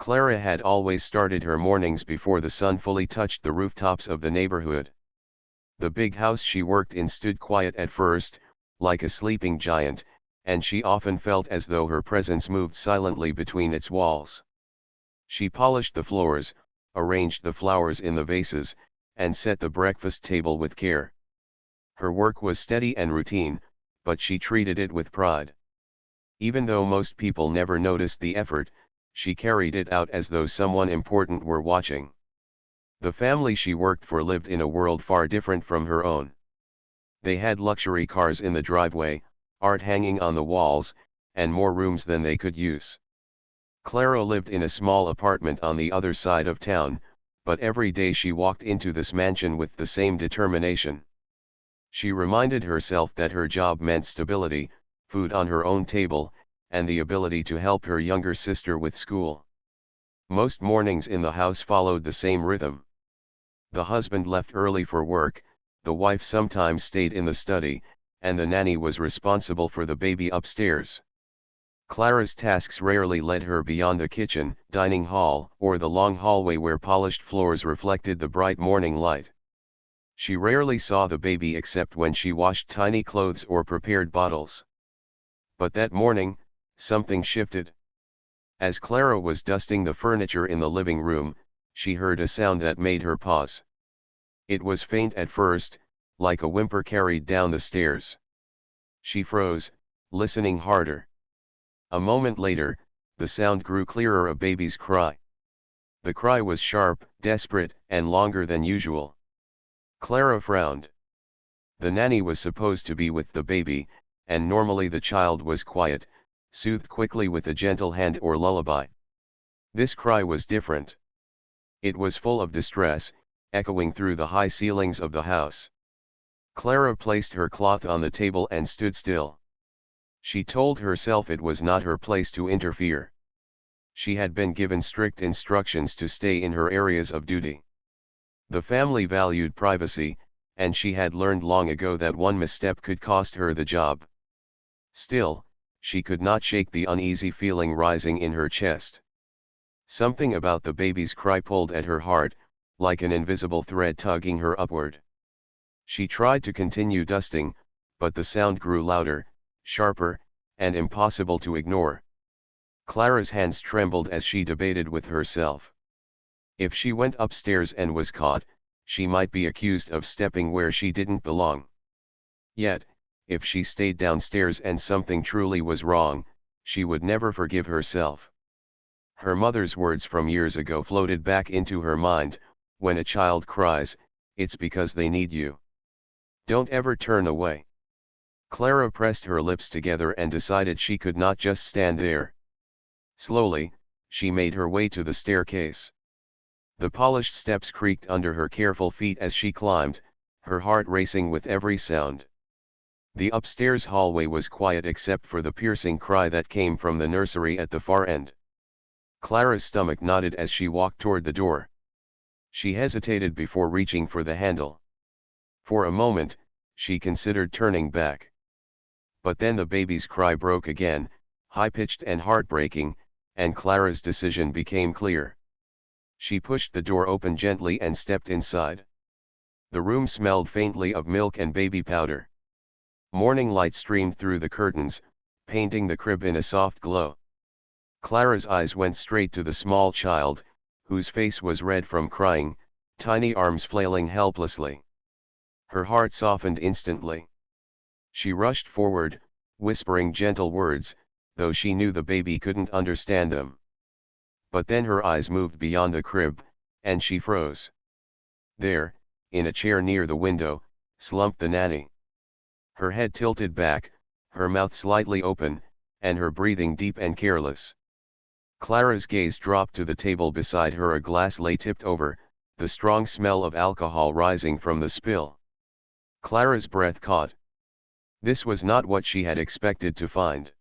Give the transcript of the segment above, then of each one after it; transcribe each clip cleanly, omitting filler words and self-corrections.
Clara had always started her mornings before the sun fully touched the rooftops of the neighborhood. The big house she worked in stood quiet at first, like a sleeping giant, and she often felt as though her presence moved silently between its walls. She polished the floors, arranged the flowers in the vases, and set the breakfast table with care. Her work was steady and routine, but she treated it with pride. Even though most people never noticed the effort, she carried it out as though someone important were watching. The family she worked for lived in a world far different from her own. They had luxury cars in the driveway, art hanging on the walls, and more rooms than they could use. Clara lived in a small apartment on the other side of town, but every day she walked into this mansion with the same determination. She reminded herself that her job meant stability, food on her own table, and the ability to help her younger sister with school. Most mornings in the house followed the same rhythm. The husband left early for work, the wife sometimes stayed in the study, and the nanny was responsible for the baby upstairs. Clara's tasks rarely led her beyond the kitchen, dining hall, or the long hallway where polished floors reflected the bright morning light. She rarely saw the baby except when she washed tiny clothes or prepared bottles. But that morning, something shifted. As Clara was dusting the furniture in the living room, she heard a sound that made her pause. It was faint at first, like a whimper carried down the stairs. She froze, listening harder. A moment later, the sound grew clearer, a baby's cry. The cry was sharp, desperate, and longer than usual. Clara frowned. The nanny was supposed to be with the baby, and normally the child was quiet, soothed quickly with a gentle hand or lullaby. This cry was different. It was full of distress, echoing through the high ceilings of the house. Clara placed her cloth on the table and stood still. She told herself it was not her place to interfere. She had been given strict instructions to stay in her areas of duty. The family valued privacy, and she had learned long ago that one misstep could cost her the job. Still, she could not shake the uneasy feeling rising in her chest. Something about the baby's cry pulled at her heart, like an invisible thread tugging her upward. She tried to continue dusting, but the sound grew louder, sharper, and impossible to ignore. Clara's hands trembled as she debated with herself. If she went upstairs and was caught, she might be accused of stepping where she didn't belong. Yet, if she stayed downstairs and something truly was wrong, she would never forgive herself. Her mother's words from years ago floated back into her mind: when a child cries, it's because they need you. Don't ever turn away. Clara pressed her lips together and decided she could not just stand there. Slowly, she made her way to the staircase. The polished steps creaked under her careful feet as she climbed, her heart racing with every sound. The upstairs hallway was quiet except for the piercing cry that came from the nursery at the far end. Clara's stomach knotted as she walked toward the door. She hesitated before reaching for the handle. For a moment, she considered turning back. But then the baby's cry broke again, high-pitched and heartbreaking, and Clara's decision became clear. She pushed the door open gently and stepped inside. The room smelled faintly of milk and baby powder. Morning light streamed through the curtains, painting the crib in a soft glow. Clara's eyes went straight to the small child, whose face was red from crying, tiny arms flailing helplessly. Her heart softened instantly. She rushed forward, whispering gentle words, though she knew the baby couldn't understand them. But then her eyes moved beyond the crib, and she froze. There, in a chair near the window, slumped the nanny. Her head tilted back, her mouth slightly open, and her breathing deep and careless. Clara's gaze dropped to the table beside her. A glass lay tipped over, the strong smell of alcohol rising from the spill. Clara's breath caught. This was not what she had expected to find.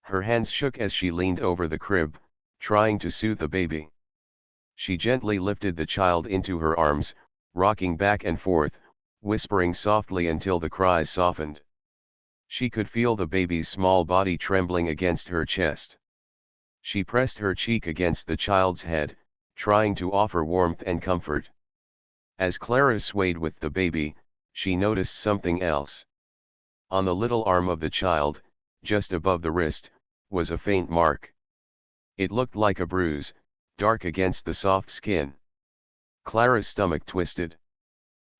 Her hands shook as she leaned over the crib, trying to soothe the baby. She gently lifted the child into her arms, rocking back and forth, whispering softly until the cries softened. She could feel the baby's small body trembling against her chest. She pressed her cheek against the child's head, trying to offer warmth and comfort. As Clara swayed with the baby, she noticed something else. On the little arm of the child, just above the wrist, was a faint mark. It looked like a bruise, dark against the soft skin. Clara's stomach twisted.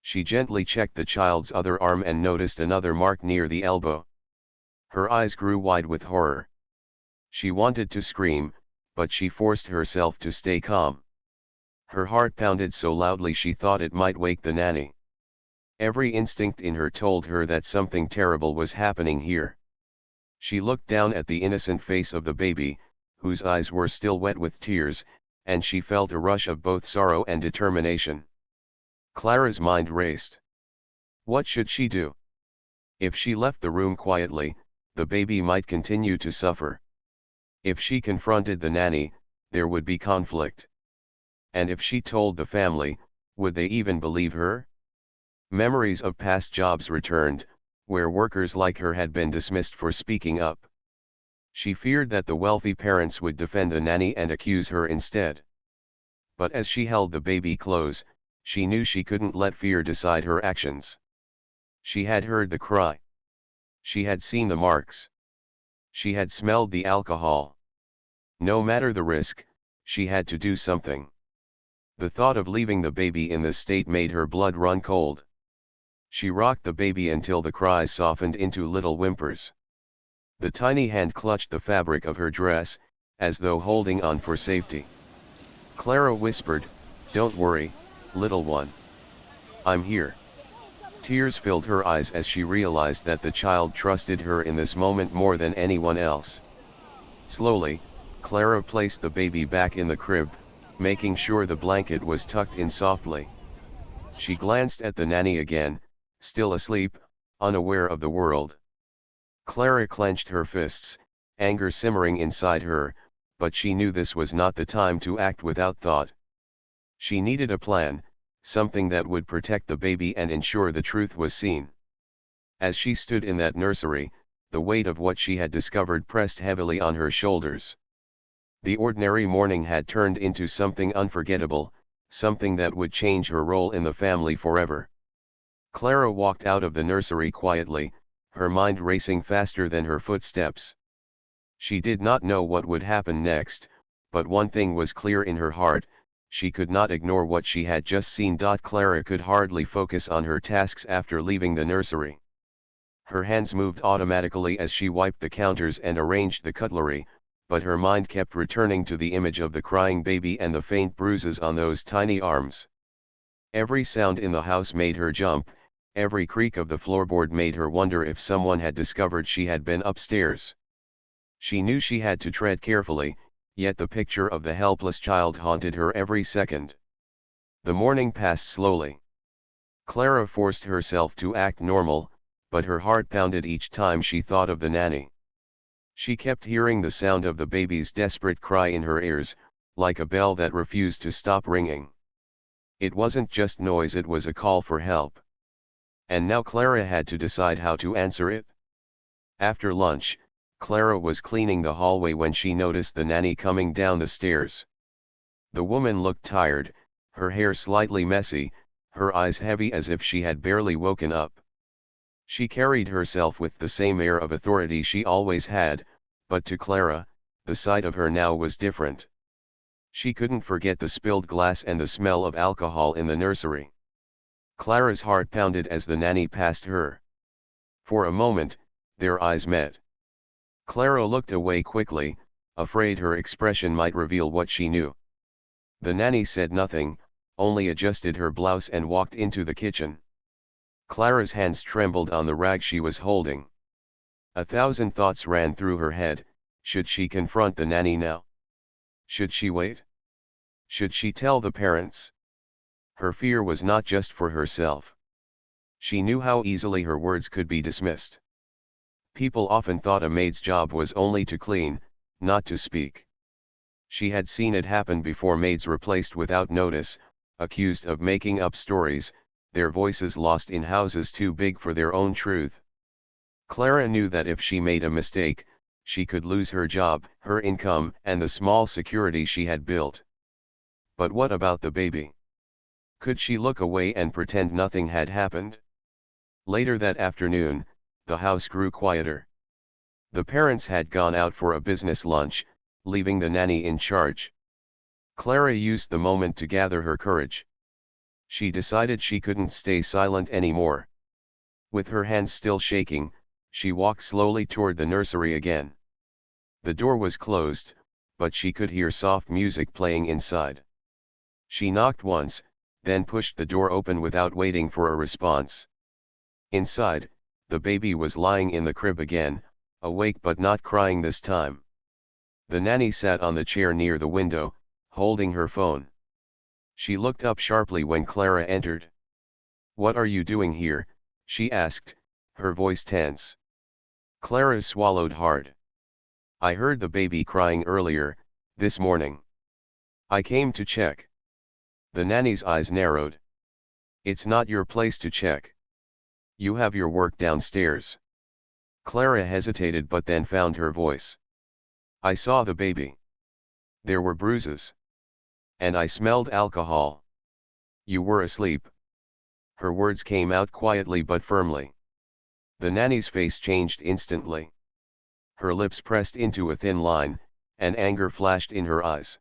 She gently checked the child's other arm and noticed another mark near the elbow. Her eyes grew wide with horror. She wanted to scream, but she forced herself to stay calm. Her heart pounded so loudly she thought it might wake the nanny. Every instinct in her told her that something terrible was happening here. She looked down at the innocent face of the baby, whose eyes were still wet with tears, and she felt a rush of both sorrow and determination. Clara's mind raced. What should she do? If she left the room quietly, the baby might continue to suffer. If she confronted the nanny, there would be conflict. And if she told the family, would they even believe her? Memories of past jobs returned, where workers like her had been dismissed for speaking up. She feared that the wealthy parents would defend the nanny and accuse her instead. But as she held the baby close, she knew she couldn't let fear decide her actions. She had heard the cry. She had seen the marks. She had smelled the alcohol. No matter the risk, she had to do something. The thought of leaving the baby in this state made her blood run cold. She rocked the baby until the cries softened into little whimpers. The tiny hand clutched the fabric of her dress, as though holding on for safety. Clara whispered, "Don't worry, little one. I'm here." Tears filled her eyes as she realized that the child trusted her in this moment more than anyone else. Slowly, Clara placed the baby back in the crib, making sure the blanket was tucked in softly. She glanced at the nanny again, still asleep, unaware of the world. Clara clenched her fists, anger simmering inside her, but she knew this was not the time to act without thought. She needed a plan, something that would protect the baby and ensure the truth was seen. As she stood in that nursery, the weight of what she had discovered pressed heavily on her shoulders. The ordinary morning had turned into something unforgettable, something that would change her role in the family forever. Clara walked out of the nursery quietly, her mind racing faster than her footsteps. She did not know what would happen next, but one thing was clear in her heart: she could not ignore what she had just seen. Clara could hardly focus on her tasks after leaving the nursery. Her hands moved automatically as she wiped the counters and arranged the cutlery, but her mind kept returning to the image of the crying baby and the faint bruises on those tiny arms. Every sound in the house made her jump, every creak of the floorboard made her wonder if someone had discovered she had been upstairs. She knew she had to tread carefully, yet the picture of the helpless child haunted her every second. The morning passed slowly. Clara forced herself to act normal, but her heart pounded each time she thought of the nanny. She kept hearing the sound of the baby's desperate cry in her ears, like a bell that refused to stop ringing. It wasn't just noise, it was a call for help. And now Clara had to decide how to answer it. After lunch, Clara was cleaning the hallway when she noticed the nanny coming down the stairs. The woman looked tired, her hair slightly messy, her eyes heavy as if she had barely woken up. She carried herself with the same air of authority she always had, but to Clara, the sight of her now was different. She couldn't forget the spilled glass and the smell of alcohol in the nursery. Clara's heart pounded as the nanny passed her. For a moment, their eyes met. Clara looked away quickly, afraid her expression might reveal what she knew. The nanny said nothing, only adjusted her blouse and walked into the kitchen. Clara's hands trembled on the rag she was holding. 1,000 thoughts ran through her head. Should she confront the nanny now? Should she wait? Should she tell the parents? Her fear was not just for herself. She knew how easily her words could be dismissed. People often thought a maid's job was only to clean, not to speak. She had seen it happen before: maids replaced without notice, accused of making up stories, their voices lost in houses too big for their own truth. Clara knew that if she made a mistake, she could lose her job, her income, and the small security she had built. But what about the baby? Could she look away and pretend nothing had happened? Later that afternoon, the house grew quieter. The parents had gone out for a business lunch, leaving the nanny in charge. Clara used the moment to gather her courage. She decided she couldn't stay silent anymore. With her hands still shaking, she walked slowly toward the nursery again. The door was closed, but she could hear soft music playing inside. She knocked once, then pushed the door open without waiting for a response. Inside, the baby was lying in the crib again, awake but not crying this time. The nanny sat on the chair near the window, holding her phone. She looked up sharply when Clara entered. "What are you doing here?" she asked, her voice tense. Clara swallowed hard. "I heard the baby crying earlier, this morning. I came to check." The nanny's eyes narrowed. "It's not your place to check. You have your work downstairs." Clara hesitated but then found her voice. "I saw the baby. There were bruises. And I smelled alcohol. You were asleep." Her words came out quietly but firmly. The nanny's face changed instantly. Her lips pressed into a thin line, and anger flashed in her eyes.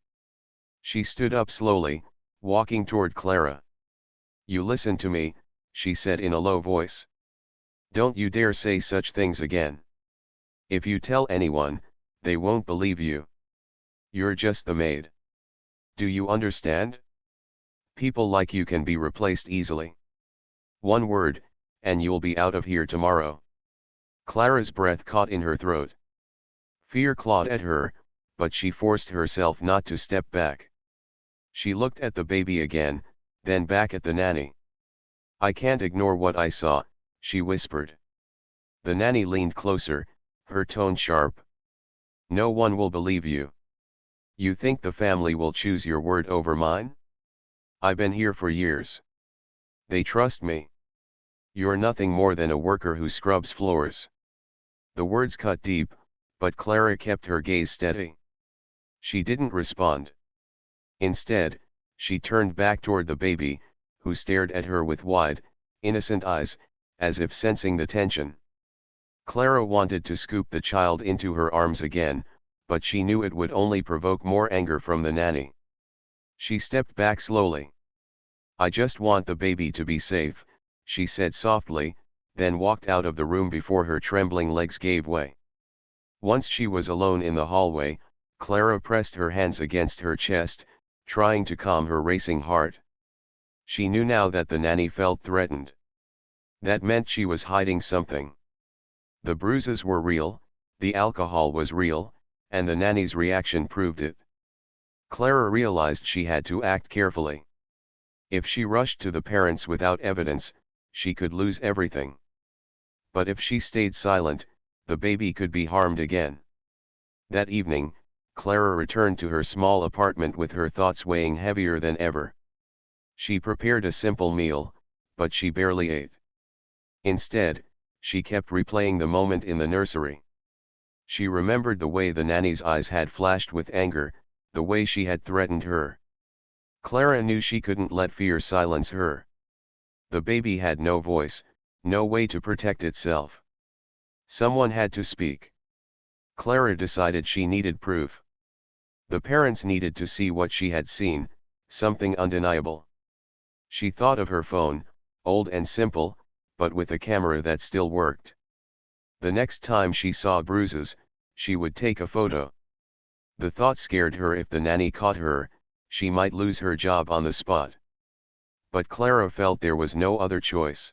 She stood up slowly, walking toward Clara. "You listen to me," she said in a low voice. "Don't you dare say such things again. If you tell anyone, they won't believe you. You're just the maid. Do you understand? People like you can be replaced easily. One word, and you'll be out of here tomorrow." Clara's breath caught in her throat. Fear clawed at her, but she forced herself not to step back. She looked at the baby again, then back at the nanny. "I can't ignore what I saw," she whispered. The nanny leaned closer, her tone sharp. "No one will believe you. You think the family will choose your word over mine? I've been here for years. They trust me. You're nothing more than a worker who scrubs floors." The words cut deep, but Clara kept her gaze steady. She didn't respond. Instead, she turned back toward the baby, who stared at her with wide, innocent eyes, as if sensing the tension. Clara wanted to scoop the child into her arms again, but she knew it would only provoke more anger from the nanny. She stepped back slowly. "I just want the baby to be safe," she said softly, then walked out of the room before her trembling legs gave way. Once she was alone in the hallway, Clara pressed her hands against her chest, trying to calm her racing heart. She knew now that the nanny felt threatened. That meant she was hiding something. The bruises were real, the alcohol was real, and the nanny's reaction proved it. Clara realized she had to act carefully. If she rushed to the parents without evidence, she could lose everything. But if she stayed silent, the baby could be harmed again. That evening, Clara returned to her small apartment with her thoughts weighing heavier than ever. She prepared a simple meal, but she barely ate. Instead, she kept replaying the moment in the nursery. She remembered the way the nanny's eyes had flashed with anger, the way she had threatened her. Clara knew she couldn't let fear silence her. The baby had no voice, no way to protect itself. Someone had to speak. Clara decided she needed proof. The parents needed to see what she had seen, something undeniable. She thought of her phone, old and simple, but with a camera that still worked. The next time she saw bruises, she would take a photo. The thought scared her. If the nanny caught her, she might lose her job on the spot. But Clara felt there was no other choice.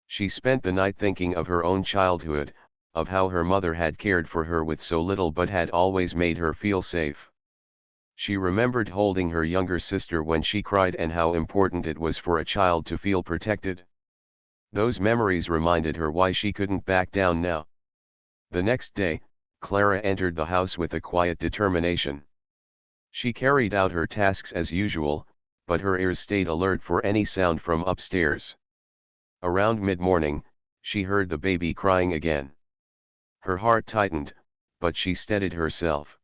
She spent the night thinking of her own childhood, of how her mother had cared for her with so little but had always made her feel safe. She remembered holding her younger sister when she cried and how important it was for a child to feel protected. Those memories reminded her why she couldn't back down now. The next day, Clara entered the house with a quiet determination. She carried out her tasks as usual, but her ears stayed alert for any sound from upstairs. Around mid-morning, she heard the baby crying again. Her heart tightened, but she steadied herself.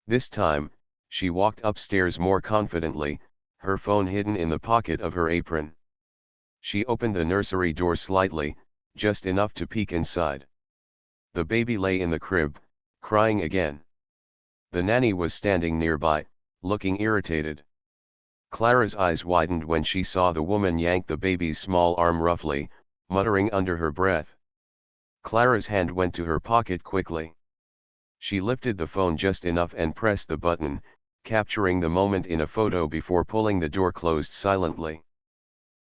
This time, she walked upstairs more confidently, her phone hidden in the pocket of her apron. She opened the nursery door slightly, just enough to peek inside. The baby lay in the crib, crying again. The nanny was standing nearby, looking irritated. Clara's eyes widened when she saw the woman yank the baby's small arm roughly, muttering under her breath. Clara's hand went to her pocket quickly. She lifted the phone just enough and pressed the button, capturing the moment in a photo before pulling the door closed silently.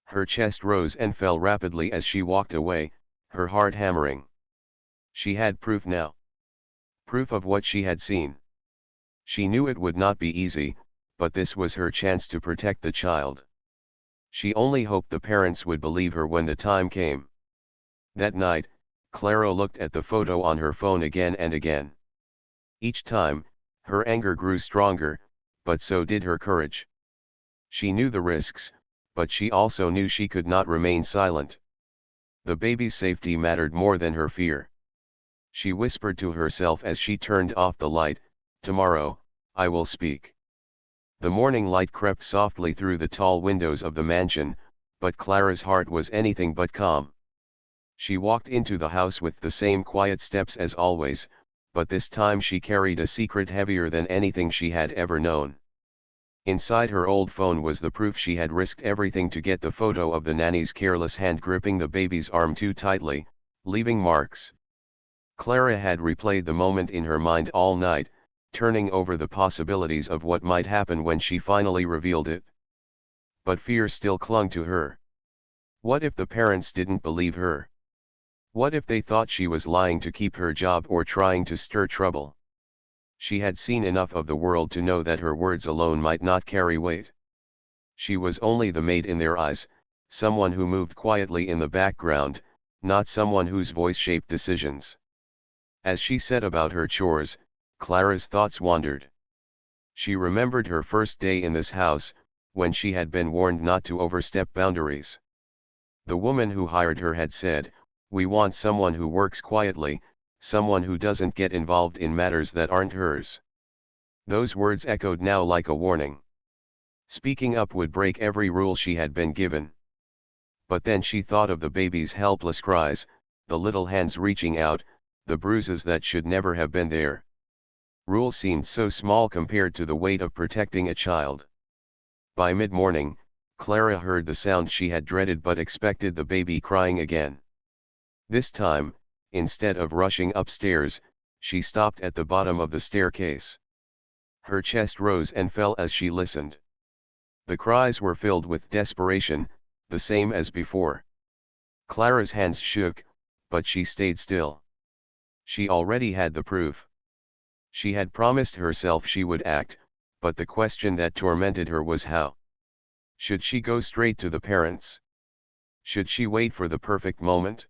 Her chest rose and fell rapidly as she walked away, her heart hammering. She had proof now. Proof of what she had seen. She knew it would not be easy, but this was her chance to protect the child. She only hoped the parents would believe her when the time came. That night, Clara looked at the photo on her phone again and again. Each time, her anger grew stronger, but so did her courage. She knew the risks, but she also knew she could not remain silent. The baby's safety mattered more than her fear. She whispered to herself as she turned off the light, "Tomorrow, I will speak." The morning light crept softly through the tall windows of the mansion, but Clara's heart was anything but calm. She walked into the house with the same quiet steps as always, but this time she carried a secret heavier than anything she had ever known. Inside her old phone was the proof she had risked everything to get the photo of the nanny's careless hand gripping the baby's arm too tightly, leaving marks. Clara had replayed the moment in her mind all night, turning over the possibilities of what might happen when she finally revealed it. But fear still clung to her. What if the parents didn't believe her? What if they thought she was lying to keep her job or trying to stir trouble? She had seen enough of the world to know that her words alone might not carry weight. She was only the maid in their eyes, someone who moved quietly in the background, not someone whose voice shaped decisions. As she set about her chores, Clara's thoughts wandered. She remembered her first day in this house, when she had been warned not to overstep boundaries. The woman who hired her had said, "We want someone who works quietly, someone who doesn't get involved in matters that aren't hers." Those words echoed now like a warning. Speaking up would break every rule she had been given. But then she thought of the baby's helpless cries, the little hands reaching out, the bruises that should never have been there. Rules seemed so small compared to the weight of protecting a child. By mid-morning, Clara heard the sound she had dreaded but expected, the baby crying again. This time, instead of rushing upstairs, she stopped at the bottom of the staircase. Her chest rose and fell as she listened. The cries were filled with desperation, the same as before. Clara's hands shook, but she stayed still. She already had the proof. She had promised herself she would act, but the question that tormented her was how. Should she go straight to the parents? Should she wait for the perfect moment?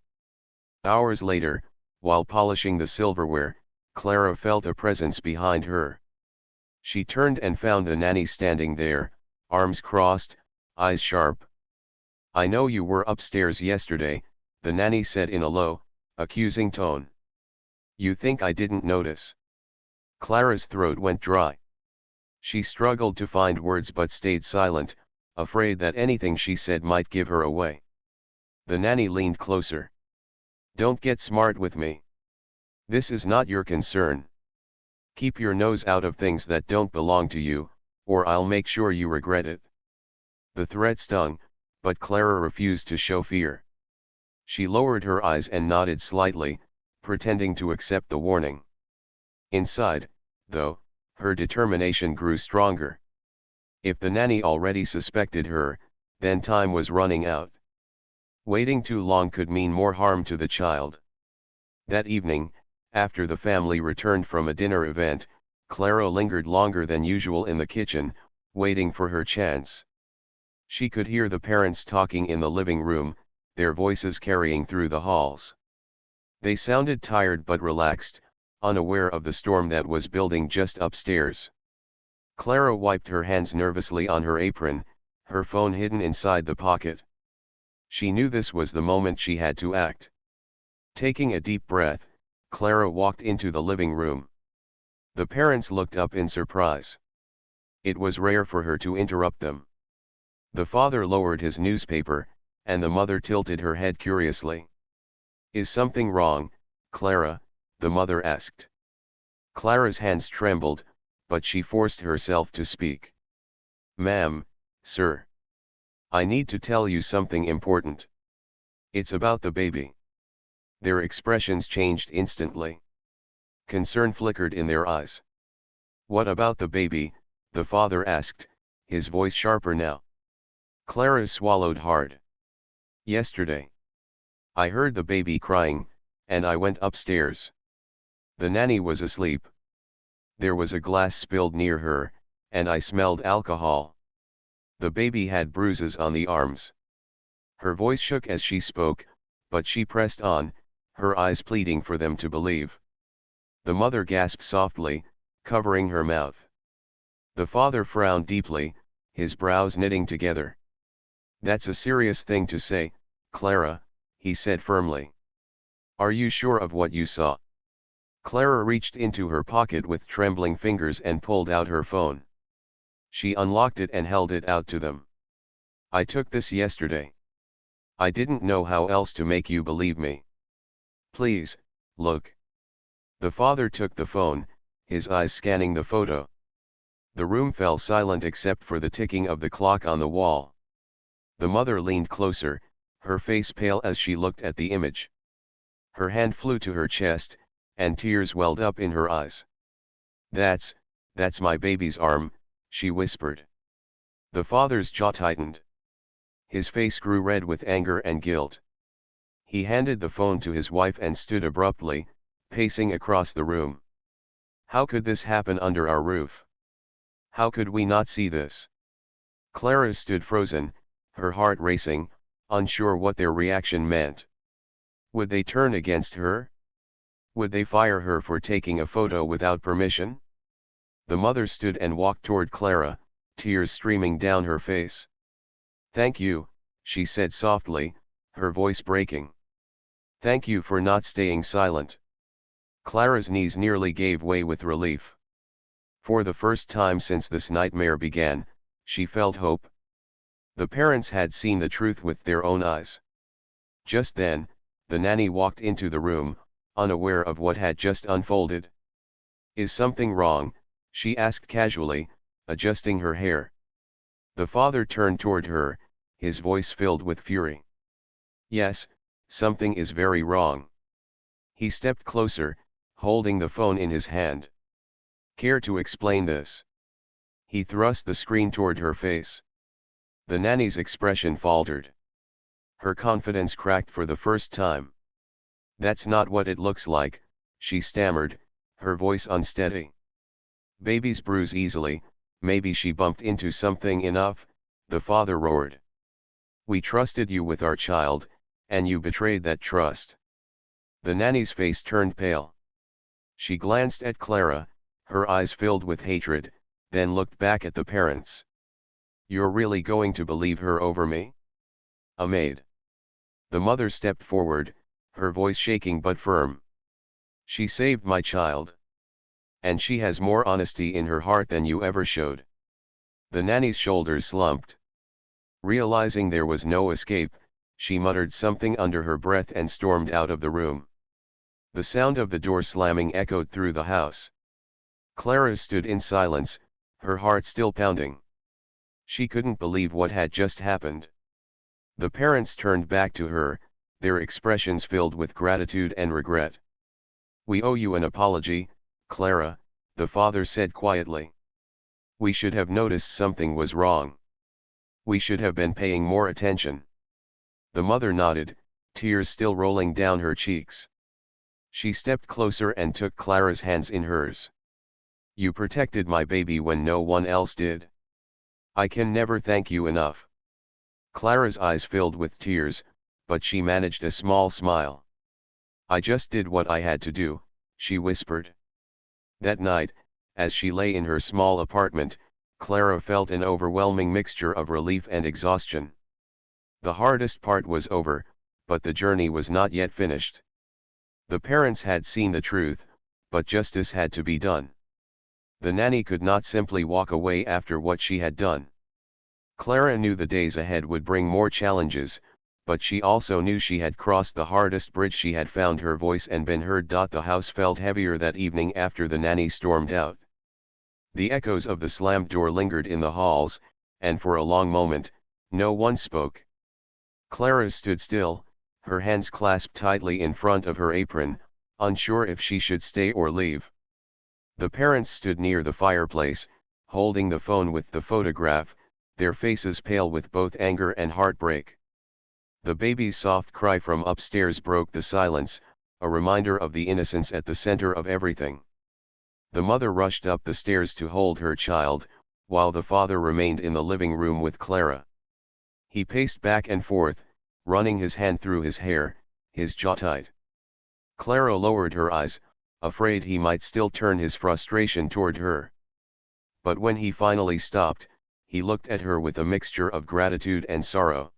Hours later, while polishing the silverware, Clara felt a presence behind her. She turned and found the nanny standing there, arms crossed, eyes sharp. "I know you were upstairs yesterday," the nanny said in a low, accusing tone. "You think I didn't notice?" Clara's throat went dry. She struggled to find words but stayed silent, afraid that anything she said might give her away. The nanny leaned closer. "Don't get smart with me. This is not your concern. Keep your nose out of things that don't belong to you, or I'll make sure you regret it." The threat stung, but Clara refused to show fear. She lowered her eyes and nodded slightly, pretending to accept the warning. Inside, though, her determination grew stronger. If the nanny already suspected her, then time was running out. Waiting too long could mean more harm to the child. That evening, after the family returned from a dinner event, Clara lingered longer than usual in the kitchen, waiting for her chance. She could hear the parents talking in the living room, their voices carrying through the halls. They sounded tired but relaxed, unaware of the storm that was building just upstairs. Clara wiped her hands nervously on her apron, her phone hidden inside the pocket. She knew this was the moment she had to act. Taking a deep breath, Clara walked into the living room. The parents looked up in surprise. It was rare for her to interrupt them. The father lowered his newspaper, and the mother tilted her head curiously. "Is something wrong, Clara?" the mother asked. Clara's hands trembled, but she forced herself to speak. "Ma'am, sir. I need to tell you something important. It's about the baby." Their expressions changed instantly. Concern flickered in their eyes. "What about the baby?" the father asked, his voice sharper now. Clara swallowed hard. "Yesterday. I heard the baby crying, and I went upstairs. The nanny was asleep. There was a glass spilled near her, and I smelled alcohol. The baby had bruises on the arms." Her voice shook as she spoke, but she pressed on, her eyes pleading for them to believe. The mother gasped softly, covering her mouth. The father frowned deeply, his brows knitting together. "That's a serious thing to say, Clara," he said firmly. "Are you sure of what you saw?" Clara reached into her pocket with trembling fingers and pulled out her phone. She unlocked it and held it out to them. "I took this yesterday. I didn't know how else to make you believe me. Please, look." The father took the phone, his eyes scanning the photo. The room fell silent except for the ticking of the clock on the wall. The mother leaned closer, her face pale as she looked at the image. Her hand flew to her chest, and tears welled up in her eyes. That's my baby's arm," she whispered. The father's jaw tightened. His face grew red with anger and guilt. He handed the phone to his wife and stood abruptly, pacing across the room. "How could this happen under our roof? How could we not see this?" Clara stood frozen, her heart racing, unsure what their reaction meant. Would they turn against her? Would they fire her for taking a photo without permission? The mother stood and walked toward Clara, tears streaming down her face. "Thank you," she said softly, her voice breaking. "Thank you for not staying silent." Clara's knees nearly gave way with relief. For the first time since this nightmare began, she felt hope. The parents had seen the truth with their own eyes. Just then, the nanny walked into the room, unaware of what had just unfolded. "Is something wrong?" she asked casually, adjusting her hair. The father turned toward her, his voice filled with fury. "Yes, something is very wrong." He stepped closer, holding the phone in his hand. "Care to explain this?" He thrust the screen toward her face. The nanny's expression faltered. Her confidence cracked for the first time. "That's not what it looks like," she stammered, her voice unsteady. "Babies bruise easily, maybe she bumped into something enough," the father roared. "We trusted you with our child, and you betrayed that trust." The nanny's face turned pale. She glanced at Clara, her eyes filled with hatred, then looked back at the parents. "You're really going to believe her over me? A maid?" The mother stepped forward, her voice shaking but firm. "She saved my child. And she has more honesty in her heart than you ever showed." The nanny's shoulders slumped. Realizing there was no escape, she muttered something under her breath and stormed out of the room. The sound of the door slamming echoed through the house. Clara stood in silence, her heart still pounding. She couldn't believe what had just happened. The parents turned back to her, their expressions filled with gratitude and regret. "We owe you an apology, Clara," the father said quietly. "We should have noticed something was wrong. We should have been paying more attention." The mother nodded, tears still rolling down her cheeks. She stepped closer and took Clara's hands in hers. "You protected my baby when no one else did. I can never thank you enough." Clara's eyes filled with tears, but she managed a small smile. "I just did what I had to do," she whispered. That night, as she lay in her small apartment, Clara felt an overwhelming mixture of relief and exhaustion. The hardest part was over, but the journey was not yet finished. The parents had seen the truth, but justice had to be done. The nanny could not simply walk away after what she had done. Clara knew the days ahead would bring more challenges, but she also knew she had crossed the hardest bridge. She had found her voice and been heard. The house felt heavier that evening after the nanny stormed out. The echoes of the slammed door lingered in the halls, and for a long moment, no one spoke. Clara stood still, her hands clasped tightly in front of her apron, unsure if she should stay or leave. The parents stood near the fireplace, holding the phone with the photograph, their faces pale with both anger and heartbreak. The baby's soft cry from upstairs broke the silence, a reminder of the innocence at the center of everything. The mother rushed up the stairs to hold her child, while the father remained in the living room with Clara. He paced back and forth, running his hand through his hair, his jaw tight. Clara lowered her eyes, afraid he might still turn his frustration toward her. But when he finally stopped, he looked at her with a mixture of gratitude and sorrow.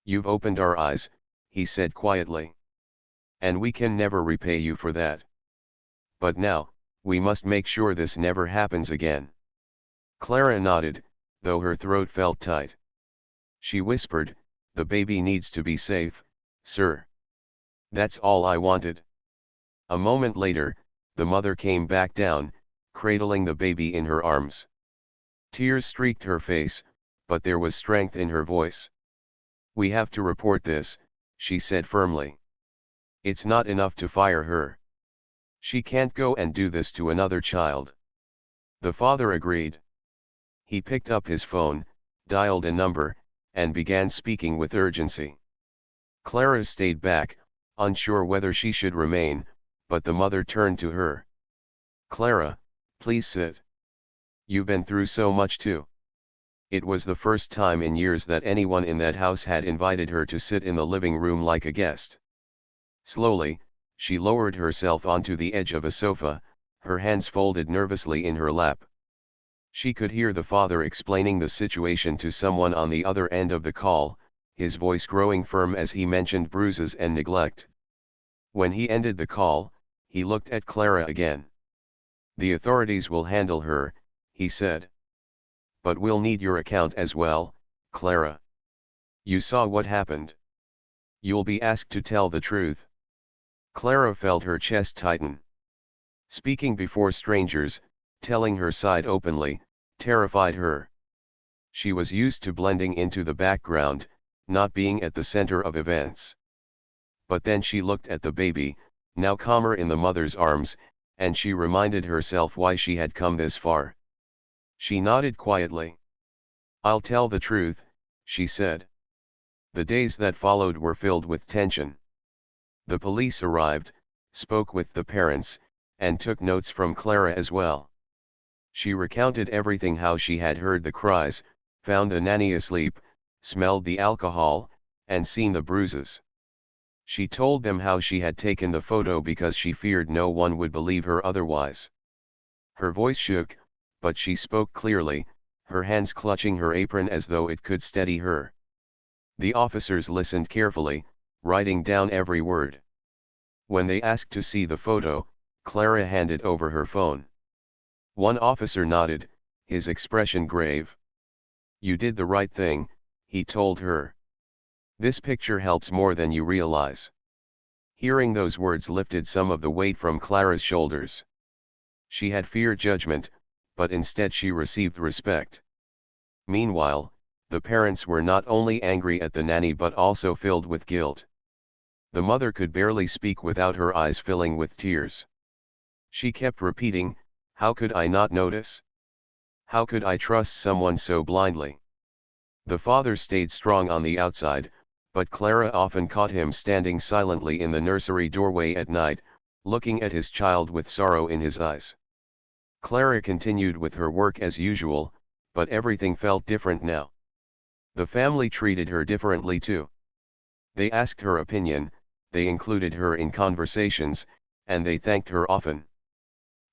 "You've opened our eyes," he said quietly. "And we can never repay you for that. But now, we must make sure this never happens again." Clara nodded, though her throat felt tight. She whispered, "The baby needs to be safe, sir. That's all I wanted." A moment later, the mother came back down, cradling the baby in her arms. Tears streaked her face, but there was strength in her voice. "We have to report this," she said firmly. "It's not enough to fire her. She can't go and do this to another child." The father agreed. He picked up his phone, dialed a number, and began speaking with urgency. Clara stayed back, unsure whether she should remain, but the mother turned to her. "Clara, please sit. You've been through so much too." It was the first time in years that anyone in that house had invited her to sit in the living room like a guest. Slowly, she lowered herself onto the edge of a sofa, her hands folded nervously in her lap. She could hear the father explaining the situation to someone on the other end of the call, his voice growing firm as he mentioned bruises and neglect. When he ended the call, he looked at Clara again. "The authorities will handle her," he said. "But we'll need your account as well, Clara. You saw what happened. You'll be asked to tell the truth." Clara felt her chest tighten. Speaking before strangers, telling her side openly, terrified her. She was used to blending into the background, not being at the center of events. But then she looked at the baby, now calmer in the mother's arms, and she reminded herself why she had come this far. She nodded quietly. "I'll tell the truth," she said. The days that followed were filled with tension. The police arrived, spoke with the parents, and took notes from Clara as well. She recounted everything: how she had heard the cries, found the nanny asleep, smelled the alcohol, and seen the bruises. She told them how she had taken the photo because she feared no one would believe her otherwise. Her voice shook, but she spoke clearly, her hands clutching her apron as though it could steady her. The officers listened carefully, writing down every word. When they asked to see the photo, Clara handed over her phone. One officer nodded, his expression grave. "You did the right thing," he told her. "This picture helps more than you realize." Hearing those words lifted some of the weight from Clara's shoulders. She had feared judgment, but instead she received respect. Meanwhile, the parents were not only angry at the nanny but also filled with guilt. The mother could barely speak without her eyes filling with tears. She kept repeating, "How could I not notice? How could I trust someone so blindly?" The father stayed strong on the outside, but Clara often caught him standing silently in the nursery doorway at night, looking at his child with sorrow in his eyes. Clara continued with her work as usual, but everything felt different now. The family treated her differently too. They asked her opinion, they included her in conversations, and they thanked her often.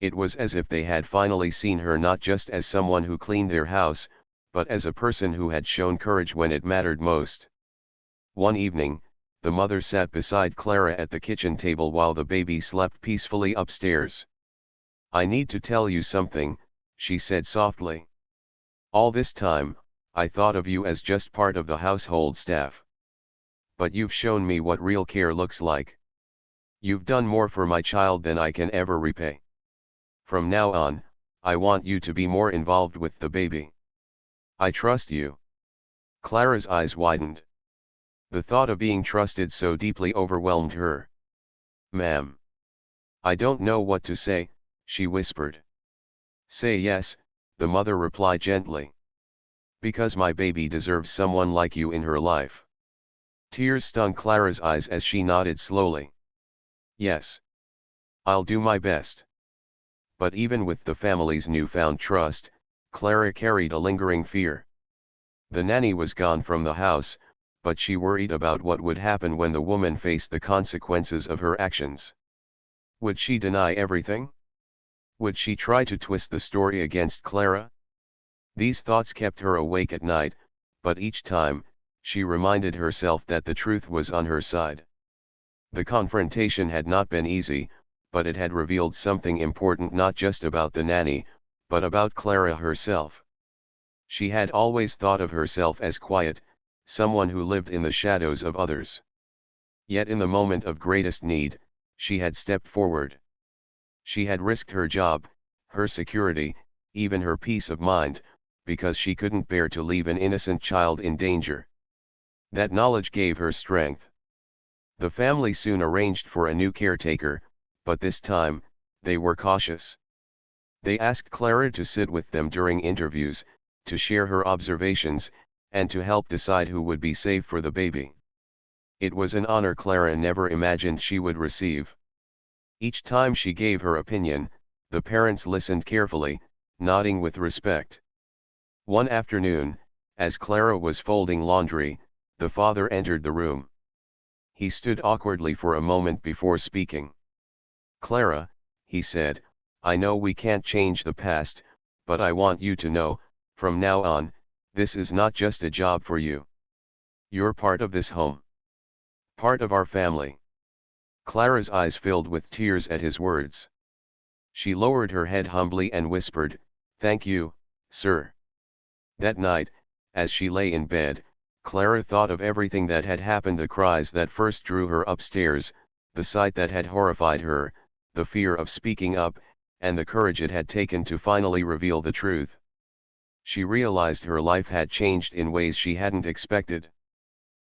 It was as if they had finally seen her not just as someone who cleaned their house, but as a person who had shown courage when it mattered most. One evening, the mother sat beside Clara at the kitchen table while the baby slept peacefully upstairs. "I need to tell you something," she said softly. All this time, I thought of you as just part of the household staff. But you've shown me what real care looks like. You've done more for my child than I can ever repay. From now on, I want you to be more involved with the baby. I trust you. Clara's eyes widened. The thought of being trusted so deeply overwhelmed her. Ma'am. I don't know what to say, she whispered. Say yes, the mother replied gently. Because my baby deserves someone like you in her life. Tears stung Clara's eyes as she nodded slowly. Yes. I'll do my best. But even with the family's newfound trust, Clara carried a lingering fear. The nanny was gone from the house, but she worried about what would happen when the woman faced the consequences of her actions. Would she deny everything? Would she try to twist the story against Clara? These thoughts kept her awake at night, but each time, she reminded herself that the truth was on her side. The confrontation had not been easy, but it had revealed something important not just about the nanny, but about Clara herself. She had always thought of herself as quiet, someone who lived in the shadows of others. Yet in the moment of greatest need, she had stepped forward. She had risked her job, her security, even her peace of mind, because she couldn't bear to leave an innocent child in danger. That knowledge gave her strength. The family soon arranged for a new caretaker, but this time, they were cautious. They asked Clara to sit with them during interviews, to share her observations, and to help decide who would be safe for the baby. It was an honor Clara never imagined she would receive. Each time she gave her opinion, the parents listened carefully, nodding with respect. One afternoon, as Clara was folding laundry, the father entered the room. He stood awkwardly for a moment before speaking. Clara, he said, I know we can't change the past, but I want you to know, from now on, this is not just a job for you. You're part of this home. Part of our family. Clara's eyes filled with tears at his words. She lowered her head humbly and whispered, Thank you, sir. That night, as she lay in bed, Clara thought of everything that had happened, the cries that first drew her upstairs, the sight that had horrified her, the fear of speaking up, and the courage it had taken to finally reveal the truth. She realized her life had changed in ways she hadn't expected.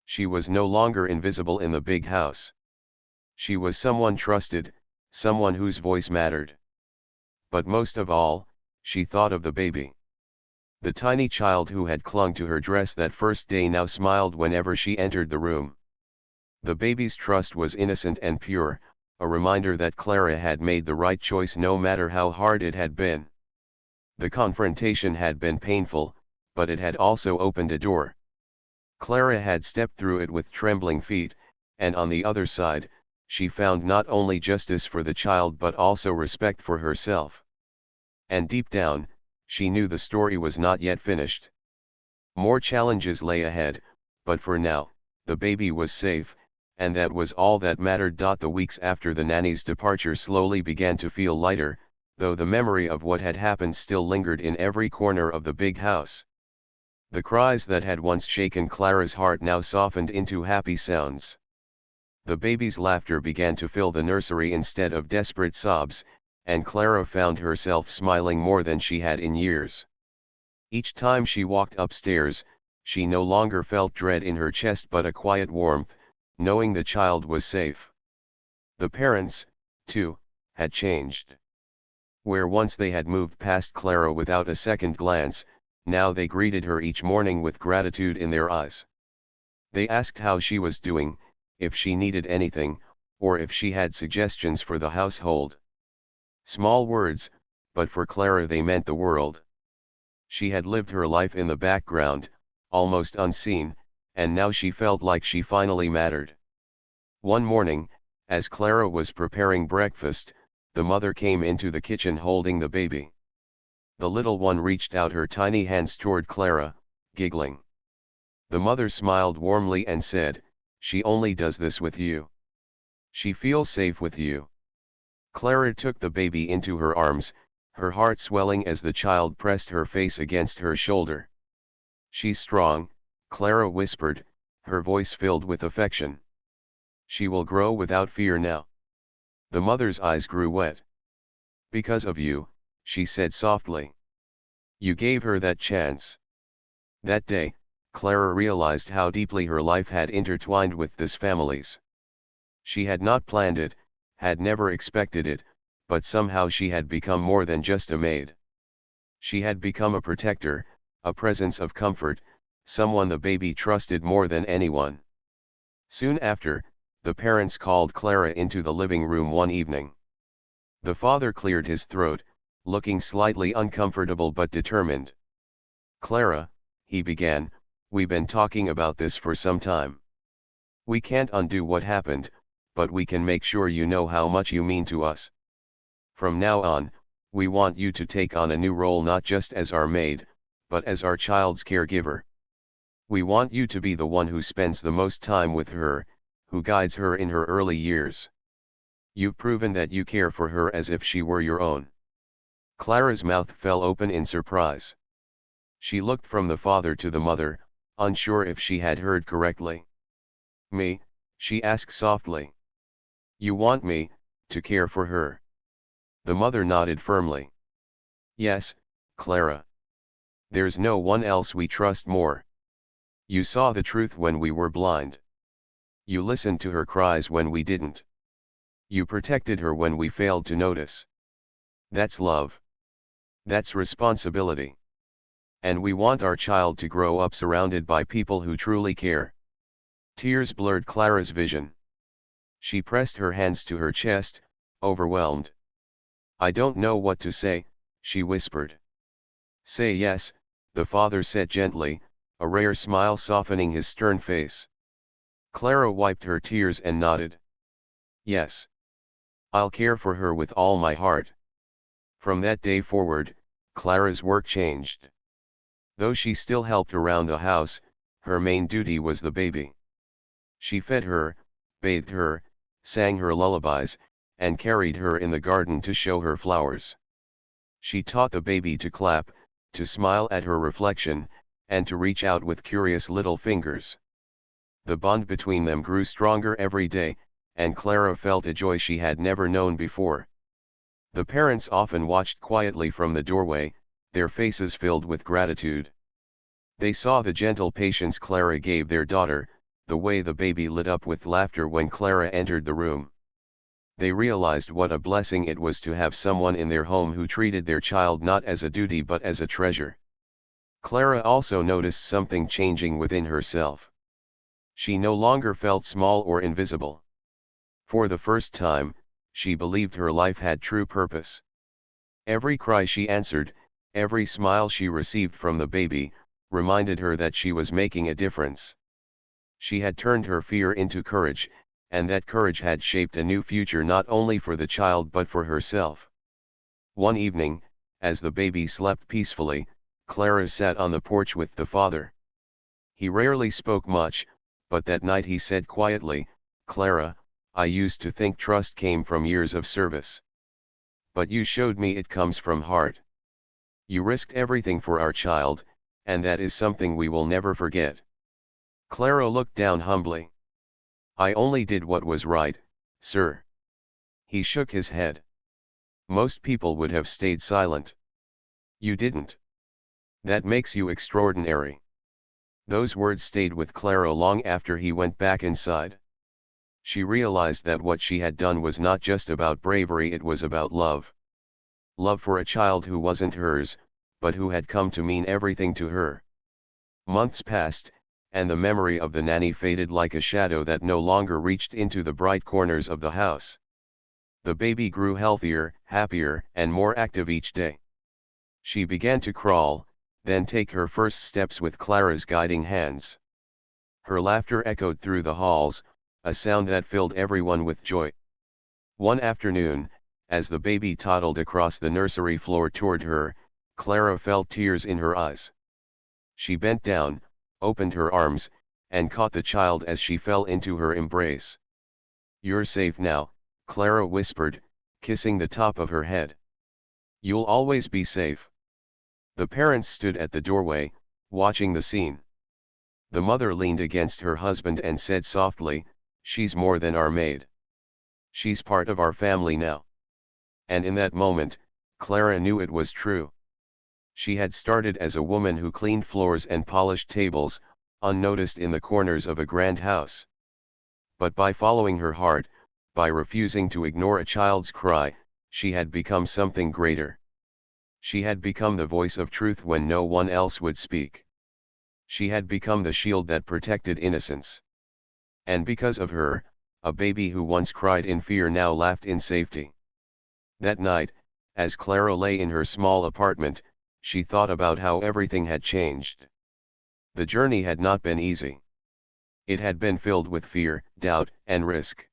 She was no longer invisible in the big house. She was someone trusted, someone whose voice mattered. But most of all, she thought of the baby. The tiny child who had clung to her dress that first day now smiled whenever she entered the room. The baby's trust was innocent and pure, a reminder that Clara had made the right choice no matter how hard it had been. The confrontation had been painful, but it had also opened a door. Clara had stepped through it with trembling feet, and on the other side, she found not only justice for the child but also respect for herself. And deep down, she knew the story was not yet finished. More challenges lay ahead, but for now, the baby was safe, and that was all that mattered. The weeks after the nanny's departure slowly began to feel lighter, though the memory of what had happened still lingered in every corner of the big house. The cries that had once shaken Clara's heart now softened into happy sounds. The baby's laughter began to fill the nursery instead of desperate sobs, and Clara found herself smiling more than she had in years. Each time she walked upstairs, she no longer felt dread in her chest but a quiet warmth, knowing the child was safe. The parents, too, had changed. Where once they had moved past Clara without a second glance, now they greeted her each morning with gratitude in their eyes. They asked how she was doing, if she needed anything, or if she had suggestions for the household. Small words, but for Clara they meant the world. She had lived her life in the background, almost unseen, and now she felt like she finally mattered. One morning, as Clara was preparing breakfast, the mother came into the kitchen holding the baby. The little one reached out her tiny hands toward Clara, giggling. The mother smiled warmly and said, "She only does this with you. She feels safe with you." Clara took the baby into her arms, her heart swelling as the child pressed her face against her shoulder. "She's strong," Clara whispered, her voice filled with affection. "She will grow without fear now." The mother's eyes grew wet. "Because of you," she said softly. "You gave her that chance." That day, Clara realized how deeply her life had intertwined with this family's. She had not planned it, had never expected it, but somehow she had become more than just a maid. She had become a protector, a presence of comfort, someone the baby trusted more than anyone. Soon after, the parents called Clara into the living room one evening. The father cleared his throat, looking slightly uncomfortable but determined. "Clara," he began, "we've been talking about this for some time. We can't undo what happened, but we can make sure you know how much you mean to us. From now on, we want you to take on a new role not just as our maid, but as our child's caregiver. We want you to be the one who spends the most time with her, who guides her in her early years. You've proven that you care for her as if she were your own." Clara's mouth fell open in surprise. She looked from the father to the mother, unsure if she had heard correctly. "Me?" she asked softly. "You want me to care for her?" The mother nodded firmly. "Yes, Clara. There's no one else we trust more. You saw the truth when we were blind. You listened to her cries when we didn't. You protected her when we failed to notice. That's love. That's responsibility. And we want our child to grow up surrounded by people who truly care." Tears blurred Clara's vision. She pressed her hands to her chest, overwhelmed. "I don't know what to say," she whispered. "Say yes," the father said gently, a rare smile softening his stern face. Clara wiped her tears and nodded. "Yes. I'll care for her with all my heart." From that day forward, Clara's work changed. Though she still helped around the house, her main duty was the baby. She fed her, bathed her, sang her lullabies, and carried her in the garden to show her flowers. She taught the baby to clap, to smile at her reflection, and to reach out with curious little fingers. The bond between them grew stronger every day, and Clara felt a joy she had never known before. The parents often watched quietly from the doorway, their faces filled with gratitude. They saw the gentle patience Clara gave their daughter, the way the baby lit up with laughter when Clara entered the room. They realized what a blessing it was to have someone in their home who treated their child not as a duty but as a treasure. Clara also noticed something changing within herself. She no longer felt small or invisible. For the first time, she believed her life had true purpose. Every cry she answered, every smile she received from the baby, reminded her that she was making a difference. She had turned her fear into courage, and that courage had shaped a new future not only for the child but for herself. One evening, as the baby slept peacefully, Clara sat on the porch with the father. He rarely spoke much, but that night he said quietly, "Clara, I used to think trust came from years of service. But you showed me it comes from heart. You risked everything for our child, and that is something we will never forget." Clara looked down humbly. "I only did what was right, sir." He shook his head. "Most people would have stayed silent. You didn't. That makes you extraordinary." Those words stayed with Clara long after he went back inside. She realized that what she had done was not just about bravery, it was about love. Love for a child who wasn't hers, but who had come to mean everything to her. Months passed, and the memory of the nanny faded like a shadow that no longer reached into the bright corners of the house. The baby grew healthier, happier, and more active each day. She began to crawl, then take her first steps with Clara's guiding hands. Her laughter echoed through the halls, a sound that filled everyone with joy. One afternoon, as the baby toddled across the nursery floor toward her, Clara felt tears in her eyes. She bent down, opened her arms, and caught the child as she fell into her embrace. "You're safe now," Clara whispered, kissing the top of her head. You'll always be safe. The parents stood at the doorway, watching the scene. The mother leaned against her husband and said softly, "She's more than our maid. She's part of our family now." And in that moment, Clara knew it was true. She had started as a woman who cleaned floors and polished tables, unnoticed in the corners of a grand house. But by following her heart, by refusing to ignore a child's cry, she had become something greater. She had become the voice of truth when no one else would speak. She had become the shield that protected innocence. And because of her, a baby who once cried in fear now laughed in safety. That night, as Clara lay in her small apartment, she thought about how everything had changed. The journey had not been easy. It had been filled with fear, doubt, and risk.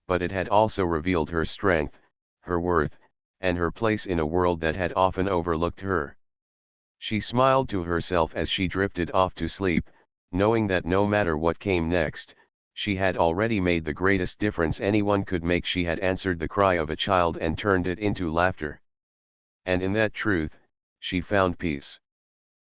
But it had also revealed her strength, her worth, and her place in a world that had often overlooked her. She smiled to herself as she drifted off to sleep, knowing that no matter what came next, she had already made the greatest difference anyone could make. She had answered the cry of a child and turned it into laughter. And in that truth, she found peace.